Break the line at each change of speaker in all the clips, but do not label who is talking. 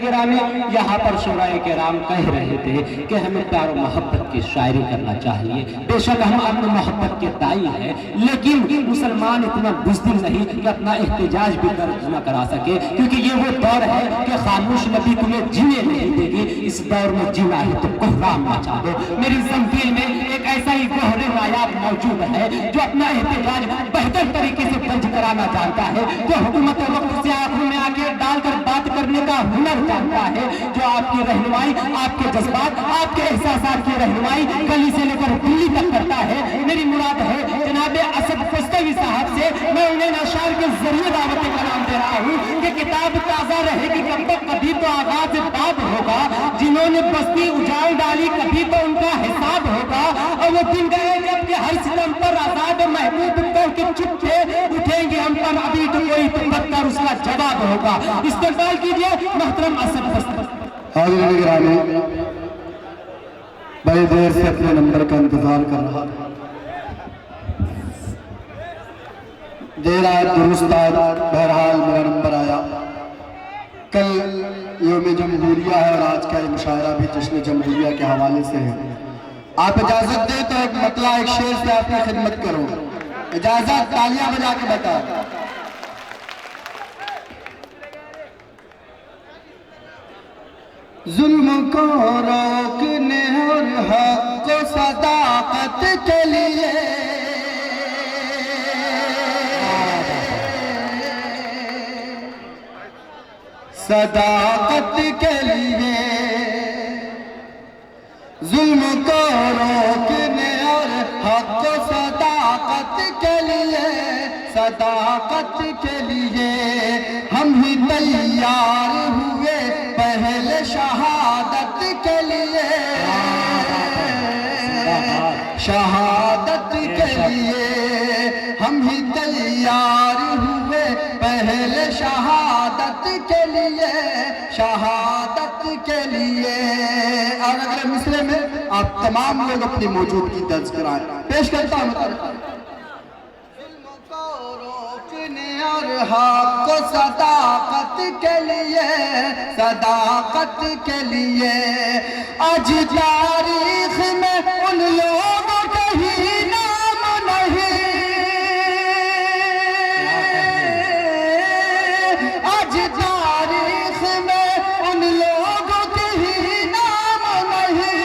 गिरामी, यहाँ पर शुराए किराम कह रहे थे कि हमें प्यार मोहब्बत की शायरी करना चाहिए। बेशक हम अपनी मोहब्बत के दाई हैं, लेकिन मुसलमान इतना बुज़दिल नहीं कि अपना एहतजाज भी न करा सके, क्योंकि ये वो दौर है कि खामोश नबी तुम्हें जीने नहीं देगी। इस दौर में जीना है तो कोहराम मचा दो। मेरी ज़ंजीर में एक ऐसा ही गोहरे नायाब मौजूद है जो अपना एहतजाज बेहतर तरीके से दर्ज कराना जानता है, जो हुकूमत वक्त से आंखों में आके डालकर बात करने का हुनर जानता है, जो आपकी रहनुमाई, आपके जज्बात, आपके एहसासात की रहनुमाई गली से लेकर दिल्ली तक करता है। मेरी मुराद है जनाबे असद फस्तवी साहब से मैं उन्हें अशार के जरिए दावत कलाम दे रहा हूँ कि किताब ताजा रहेगी कब तक, कभी तो आगाज बाब होगा। जिन्होंने बस्ती उजाड़ डाली कभी तो उनका हिसाब होगा। और वो दिन गए जब हर सितम पर आजाद महबूब के चुप थे, उठेंगे हम पर अभी तो कोई बदतर उसका जवाब होगा। इस्तेमाल कीजिए मोहतरम असद फस्तवी।
हाज़िर गिरामी, बड़ी देर से अपने नंबर का इंतजार कर रहा था। देर आए दुरुस्त आए, बहरहाल मेरा नंबर आया। कल योम जमहूरिया है और आज का ये मुशायरा भी जश्न जमहूरिया के हवाले से है। आप इजाजत दें तो एक मतला एक शेर से आपकी खिदमत करूं। इजाजत, तालियां बजा के बता। जुल्म को रोकने और हक को सदाकत के लिए सदाकत के लिए, जुल्म को रोकने और हक को सदाकत के लिए, सदाकत के लिए हम ही तैयार हुए पहले शहादत के लिए, शहादत के लिए हम ही तैयार हुए पहले शहादत के लिए, शहादत के लिए। और अगले मिसरे में आप तमाम लोग अपनी मौजूदगी दर्ज कराएं। पेश करता हूं और हक को सदाकत के लिए, सदाकत के लिए। आज तारीख में उन लोगों के ही नाम नहीं, आज तारीख में उन लोगों के ही नाम नहीं,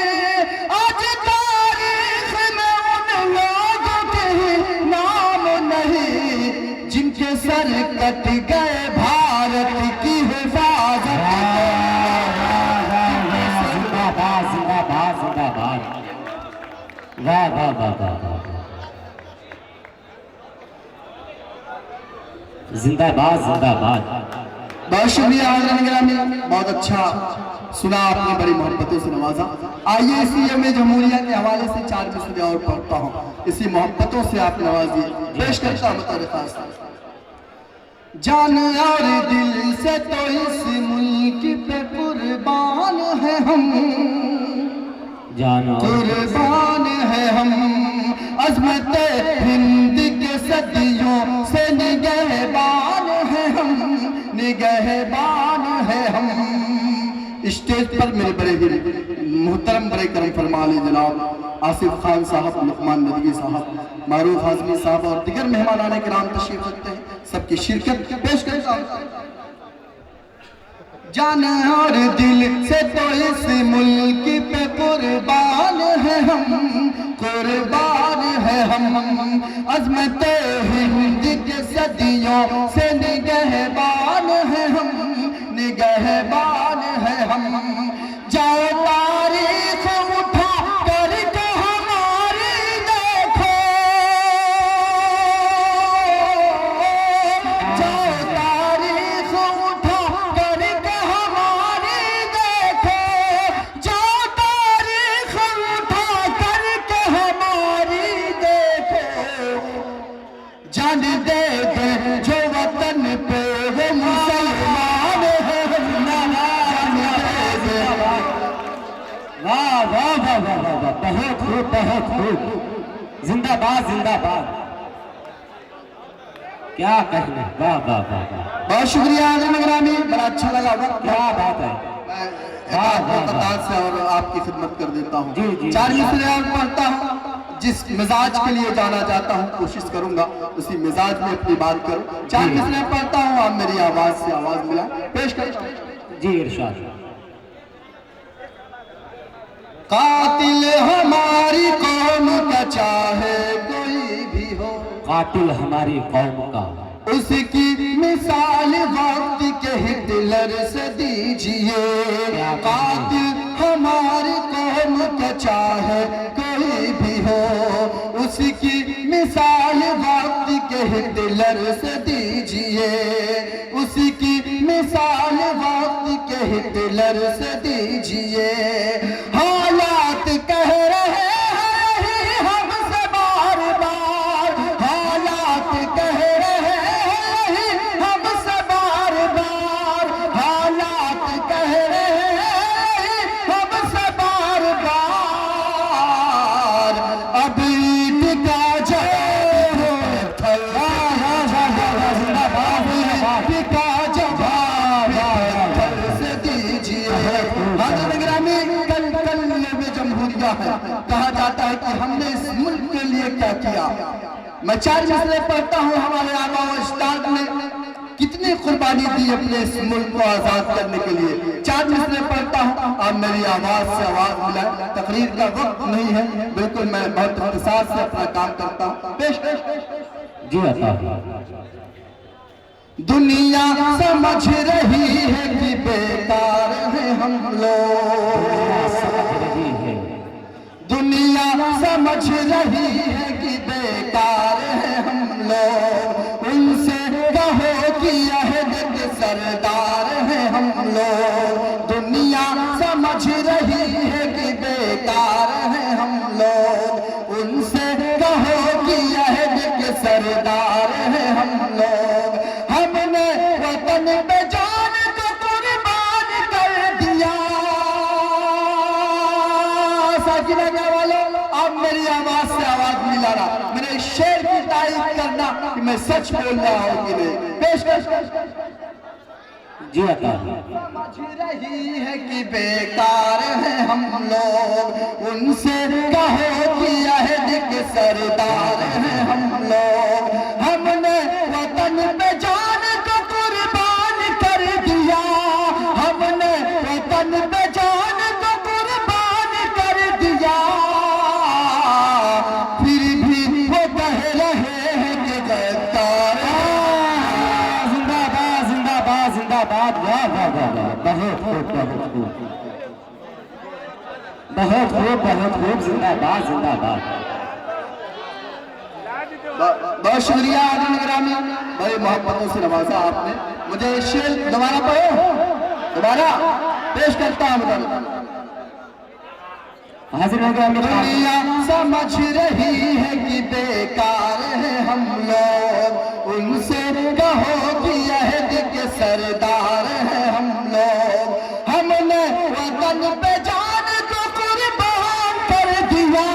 आज तारीख में उन लोगों के ही नाम नहीं, जिनके सर कट गए भारत की हिफाजत।
जिंदाबाद जिंदाबाद जिंदाबाद, वाह वाह वाह वाह, जिंदाबाद जिंदाबाद।
बहुत शुक्रिया हाज़िर गिरामी, बहुत अच्छा सुना आपने, बड़ी मोहब्बतों से नवाजा। आइए इसी यौम जमहूरिया के हवाले से 4 मिसरे और पढ़ता हूँ, इसी मोहब्बतों से आप नवाजिए। पेश करता हूँ बतौर खास। जान और दिल से तो इस मुल्क पे कुर्बान है हम, कुर्बान है हम, अज़मत हिंद के सदियों से निगहबान है हम, निगहबान है हम। स्टेज पर मेरे बड़े ही मोहतरम बड़े करम फरमा ली जनाब आसिफ खान साहब, लुकमान नदवी साहब, मारूफ हाज़मी साहब और दिगर मेहमान किराम तशरीफ रखते हैं। सबकी शिरकत पेश करता हूं। जान और दिल से तो इस मुल्क पे कुर्बान है हम, कुर्बान है हम, अज़मत हिंद के सदियों से निगहबान है हम, निगहबान है हम। जाओ तारीख उठा करके हमारी देखो, जाओ तारीख उठा करके हमारी देखो, जाओ तारीख उठा करके हमारी देखो। जान दे दे जो वतन पे वो मुसलमान है,
वाह वाह वाह वाह वाह वाह, बहुत खूब बहुत खूब, जिंदाबाद जिंदाबाद। क्या कहने, वाह वाह वाह वाह,
बहुत शुक्रिया आज़म ग्रामी, बड़ा अच्छा लगा। वक्त
क्या बात है।
कतार से और आपकी खिदमत कर देता हूँ।
जी, जी।
4 मिसरे और पढ़ता हूँ। जिस मिजाज के लिए जाना चाहता हूँ कोशिश करूंगा उसी मिजाज में अपनी बात करूँ। 4 मिसरे पढ़ता हूँ, आप मेरी आवाज से आवाज मिला पेश कर।
जी इरशाद।
कातिल हमारी कौम का चाहे कोई भी हो,
कातिल हमारी कौम का,
उसकी मिसाल वक्त के हिटलर से दीजिए। कातिल हमारी कौम का चाहे कोई भी हो, उसकी मिसाल वक्त के हिटलर से दीजिए। उसकी मिसाल वक्त के हिटलर से दीजिए। हालात कह रहे हैं हमसे बार बार, हालात कह रहे हैं हमसे बार बार, हालात कह रहे हैं हमसे बार बार। अब ईद का जवाब से दीजिए। जमहूरिया है, कहा जाता है कि हमने इस मुल्क के लिए क्या किया। मैं 4 मिसरे पढ़ता हूँ। हमारे आबा व अजदाद ने कितनी कुर्बानी दी अपने इस मुल्क को आजाद करने के लिए। 4 मिसरे पढ़ता हूँ, आप मेरी आवाज से आवाज मिलाए। तकरीर का वक्त नहीं है, बिल्कुल मैं बहुत इख्तिसार से अपना काम करता हूँ। पेश
जी अता।
दुनिया समझ रही है कि बेकार है हम लोग, दुनिया समझ रही है कि बेकार है हम लोग। उनसे कहो कि अहद के सरदार है हम लोग। दुनिया समझ रही है कि बेकार है हम लोग। उनसे कहो कि अहद के सरदार है हम लोग। हमने वतन पे जान को कुर्बान कर दिया। साकिना क्या वालों, आप मेरी आवाज से आवाज मिला रहा। मेरे शेर की तारीफ करना कि मैं सच बोल रहा हूँ कि नहीं। पेश
जी अता।
समझ रही है कि बेकार है हम लोग। उनसे कहो कि अहद के सरदार है हम लोग। हमने वतन पे जान को कुर्बान कर दिया। हमने वतन पे जान को कुर्बान कर दिया। फिर भी वो कह रहे हैं कि गद्दार
जिंदाबाद जिंदाबाद जिंदाबाद, वाह वाह वाह वाह, बहुत खूब बहुत खूब बहुत खूब बहुत खूब, जिंदाबाद जिंदाबाद।
बहुत शुक्रिया आज़म ग्रामी, बड़े मोहब्बतों से नवाजा आपने मुझे। शेर दोबारा पढ़ो, दोबारा पेश करता हूँ।
हाजिर हो गया।
दुनिया समझ रही है कि बेकार है हम लोग। उनसे कहो कि अहद के सरदार है हम लोग। हमने वतन पे जान को कुर्बान कर दिया।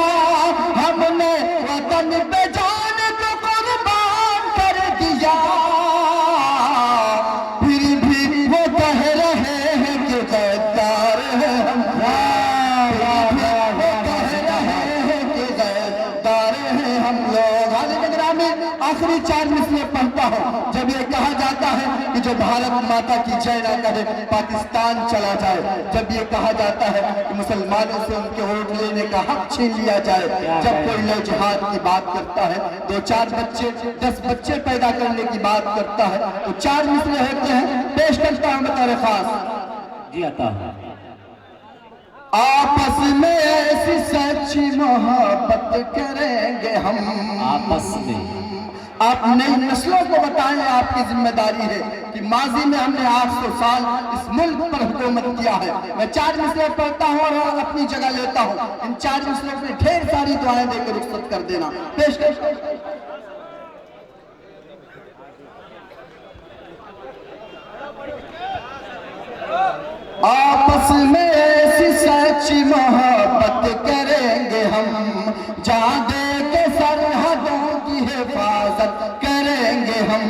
हमने वतन पे जान को कुर्बान कर दिया। फिर भी वो कह रहे हैं कि गद्दार है हम आखिरी 4 मिसरे पढ़ता हूँ। जब ये कहा जाता है कि जो भारत माता की जय ना करे पाकिस्तान चला जाए, जब ये कहा जाता है कि मुसलमानों से उनके वोट लेने का हक छीन लिया जाए, जब कोई लोग जिहाद की बात करता है, 2-4 बच्चे 10 बच्चे पैदा करने की बात करता है, तो 4 मिसरे होते हैं। पेश करता हूँ बतौर खास।
जी अता।
आपस में ऐसी सच्ची मोहब्बत करेंगे हम।
आपस में
आप नई नस्लों को बताएं, आपकी जिम्मेदारी है कि माजी में हमने 800 साल इस मुल्क पर हुकूमत किया है। मैं 4 मिसरे पढ़ता हूँ और अपनी जगह लेता हूँ। इन 4 मिसरों में ढेर सारी दुआएं देकर रुखसत कर देना। पेश आपस में ऐसी सच्ची मोहब्बत करेंगे हम, जान दे के सरहदों की हिफाजत करेंगे हम।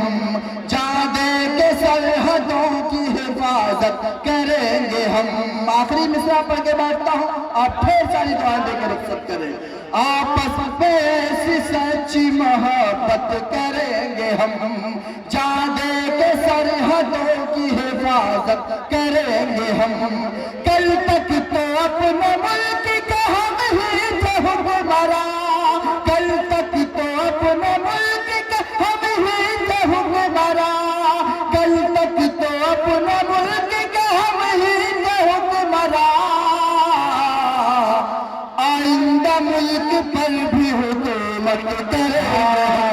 आप ढेर सारी दुआएं देकर रुखसत करें। आपस में ऐसी सच्ची मोहब्बत करेंगे हम, जान दे के सरहदों की हिफाजत करेंगे हम। कल तक तो अपने मुल्क का हम ही थे हुक्मरां, कल तक तो अपने मुल्क का हम ही थे हुक्मरां, कल तक तो अपने मुल्क का हम ही थे हुक्मरां। आइंदा मुल्क पर भी हुकूमत करेंगे।